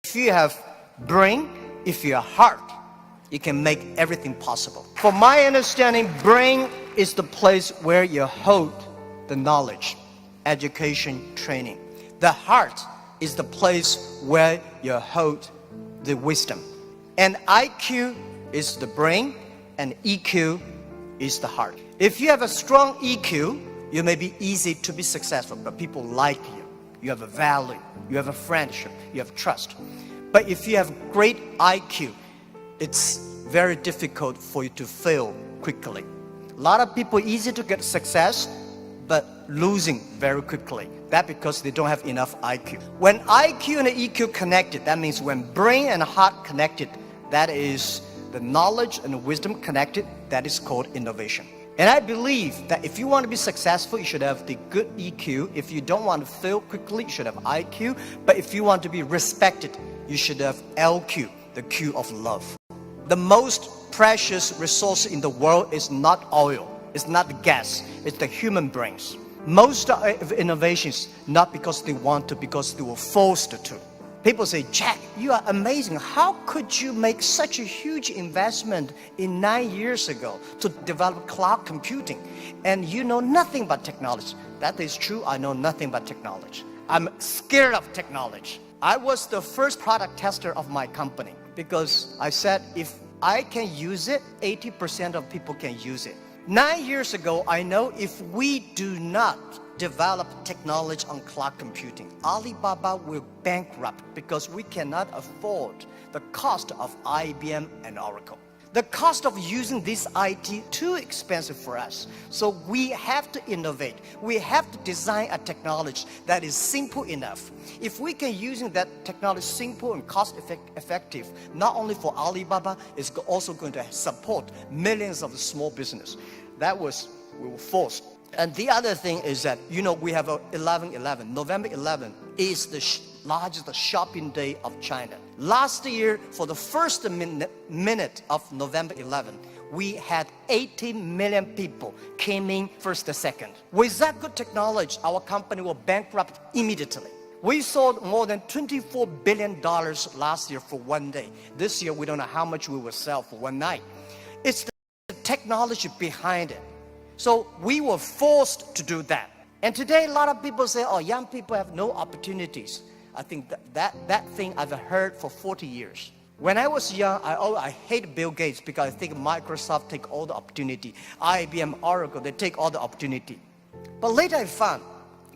If you have brain, if you have heart, you can make everything possible. From my understanding, brain is the place where you hold the knowledge, education, training. The heart is the place where you hold the wisdom. And IQ is the brain, and EQ is the heart. If you have a strong EQ, you may be easy to be successful, but people like you. You have a value, you have a friendship, you have trust. But if you have great IQ, it's very difficult for you to fail quickly. A lot of people easy to get success, but losing very quickly. That's because they don't have enough IQ. When IQ and EQ connected, that means when brain and heart connected, that is the knowledge and wisdom connected, that is called innovation. And I believe that if you want to be successful, you should have the good EQ. If you don't want to fail quickly, you should have IQ. But if you want to be respected, you should have LQ, the Q of love. The most precious resource in the world is not oil, it's not the gas, it's the human brains. Most of innovations, not because they want to, because they were forced to. People say, Jack, you are amazing. How could you make such a huge investment in 9 years ago to develop cloud computing? And you know nothing about technology. That is true, I know nothing about technology. I'm scared of technology. I was the first product tester of my company because I said, if I can use it, 80% of people can use it. 9 years ago, I know if we do not develop technology on cloud computing, Alibaba will bankrupt because we cannot afford the cost of IBM and Oracle. The cost of using this IT too expensive for us. So we have to innovate. We have to design a technology that is simple enough. If we can using that technology simple and cost effective, not only for Alibaba, it's also going to support millions of small business. We were forced. And the other thing is that, we have 11/11. November 11 is the largest shopping day of China. Last year, for the first minute of November 11, we had 80 million people came in first and second. With that good technology, our company will bankrupt immediately. We sold more than $24 billion last year for one day. This year, we don't know how much we will sell for one night. It's the technology behind it. So we were forced to do that. And today a lot of people say, young people have no opportunities. I think that thing I've heard for 40 years. When I was young, I hated Bill Gates because I think Microsoft take all the opportunity. IBM, Oracle, they take all the opportunity. But later I found,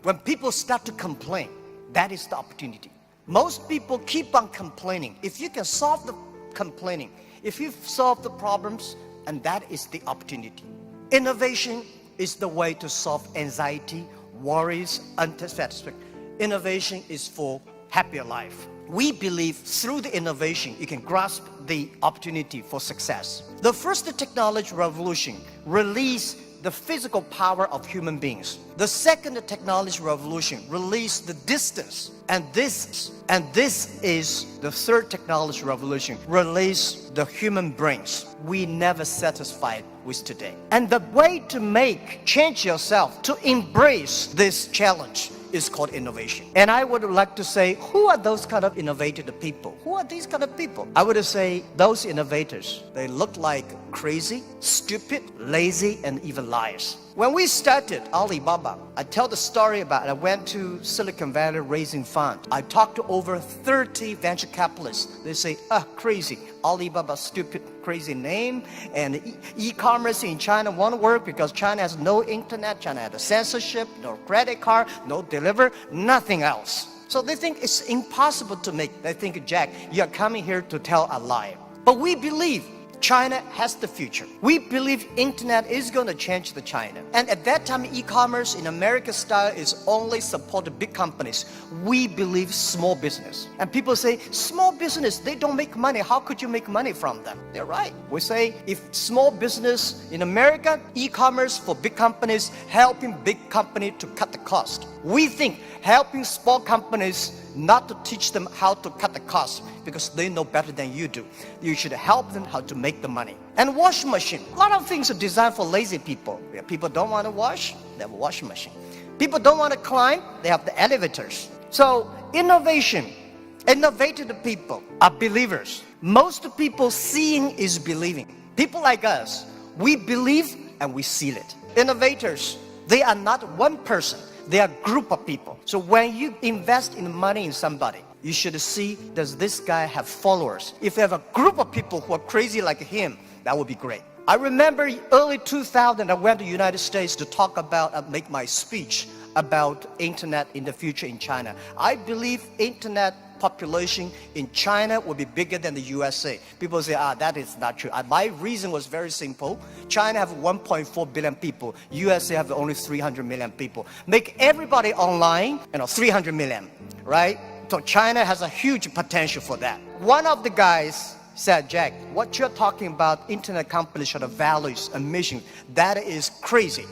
when people start to complain, that is the opportunity. Most people keep on complaining. If you can solve the complaining, if you solve the problems, and that is the opportunity. Innovation is the way to solve anxiety, worries, unsatisfaction. Innovation is for happier life. We believe through the innovation, you can grasp the opportunity for success. The first technology revolution released the physical power of human beings. The second technology revolution released the distance. And this is the third technology revolution, release the human brains. We never satisfied with today. And the way to change yourself, to embrace this challenge is called innovation. And I would like to say, who are those kind of innovative people? Who are these kind of people? I would say those innovators, they look like crazy, stupid, lazy, and even liars. When we started Alibaba, I tell the story about I went to Silicon Valley raising funds. I talked to over 30 venture capitalists. They say, crazy. Alibaba, stupid, crazy name. And e-commerce in China won't work because China has no internet. China has a censorship, no credit card, no deliver, nothing else. So they think it's impossible to make. They think, Jack, you're coming here to tell a lie. But we believe China has the future. We believe internet is going to change the China. And at that time, e-commerce in American style is only supported big companies. We believe small business. And people say, small business, they don't make money. How could you make money from them? They're right. We say, if small business in America, e-commerce for big companies, helping big company to cut the cost. We think helping small companies not to teach them how to cut the cost because they know better than you do. You should help them how to make the money. And washing machine. A lot of things are designed for lazy people. People don't want to wash, they have a washing machine. People don't want to climb, they have the elevators. So innovation Innovative people are believers. Most people seeing is believing. People like us, we believe and we seal it. Innovators, they are not one person. They are a group of people. So when you invest in money in somebody, you should see, does this guy have followers? If you have a group of people who are crazy like him, that would be great. I remember early 2000, I went to the United States to talk about, make my speech about internet in the future in China. I believe internet population in China will be bigger than the USA. People say, that is not true. My reason was very simple. China have 1.4 billion people. USA have only 300 million people. Make everybody online, 300 million, right? So China has a huge potential for that. One of the guys said, Jack, what you're talking about, internet companies should have values and mission, that is crazy.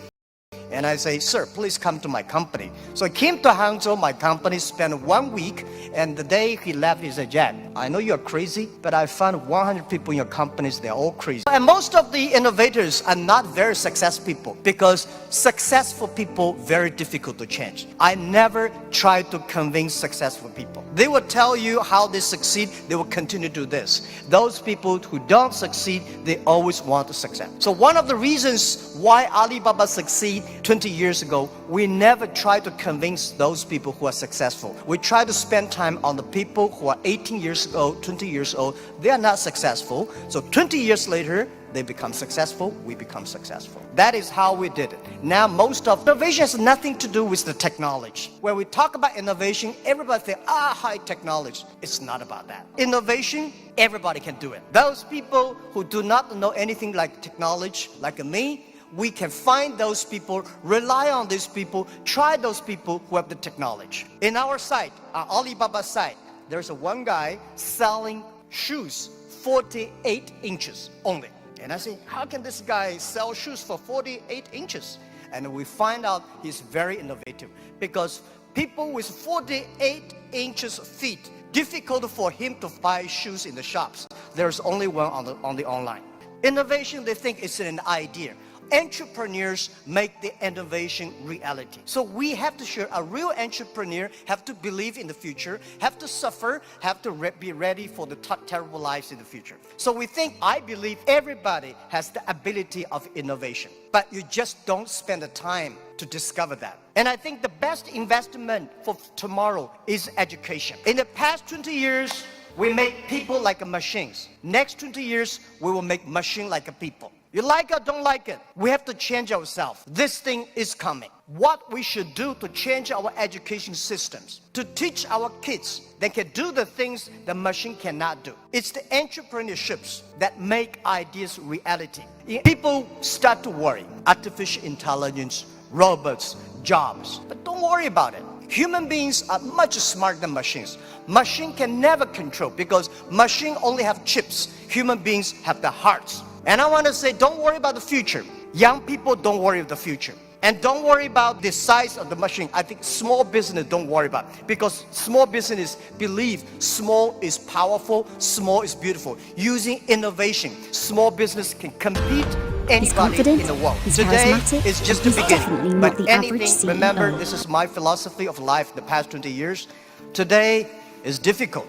And I say, sir, please come to my company. So I came to Hangzhou, my company, spent 1 week, and the day he left, he said, Jack, I know you're crazy, but I found 100 people in your companies, they're all crazy. And most of the innovators are not very successful people, because successful people, very difficult to change. I never try to convince successful people. They will tell you how they succeed, they will continue to do this. Those people who don't succeed, they always want to succeed. So one of the reasons why Alibaba succeed 20 years ago, we never try to convince those people who are successful. We try to spend time on the people who are 18 years old, 20 years old. They are not successful. So 20 years later, they become successful, we become successful. That is how we did it. Now, most of innovation has nothing to do with the technology. When we talk about innovation, everybody thinks, high technology. It's not about that. Innovation, everybody can do it. Those people who do not know anything like technology, like me, we can find those people, rely on these people, try those people who have the technology. In our site, our Alibaba site, there's one guy selling shoes 48 inches only. And I say, how can this guy sell shoes for 48 inches? And we find out he's very innovative, because people with 48 inches feet, difficult for him to buy shoes in the shops. There's only one on the online. Innovation, they think it's an idea. Entrepreneurs make the innovation reality. So we have to share, a real entrepreneur have to believe in the future, have to suffer, have to be ready for the terrible lives in the future. So I believe everybody has the ability of innovation, but you just don't spend the time to discover that. And I think the best investment for tomorrow is education. In the past 20 years, we make people like machines. Next 20 years, we will make machine like a people. You like it, don't like it, we have to change ourselves. This thing is coming. What we should do to change our education systems, to teach our kids they can do the things the machine cannot do. It's the entrepreneurships that make ideas reality. People start to worry, artificial intelligence, robots, jobs. But don't worry about it. Human beings are much smarter than machines. Machine can never control, because machine only have chips. Human beings have the hearts. And I want to say, don't worry about the future. Young people, don't worry about the future. And don't worry about the size of the machine. I think small business, don't worry about it, because small business believe small is powerful, small is beautiful. Using innovation, small business can compete anybody in the world. Today is just the beginning. But anything, remember, this is my philosophy of life the past 20 years. Today is difficult.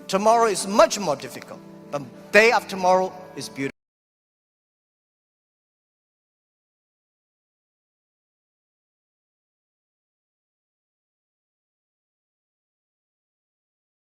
Tomorrow is much more difficult. But day after tomorrow is beautiful.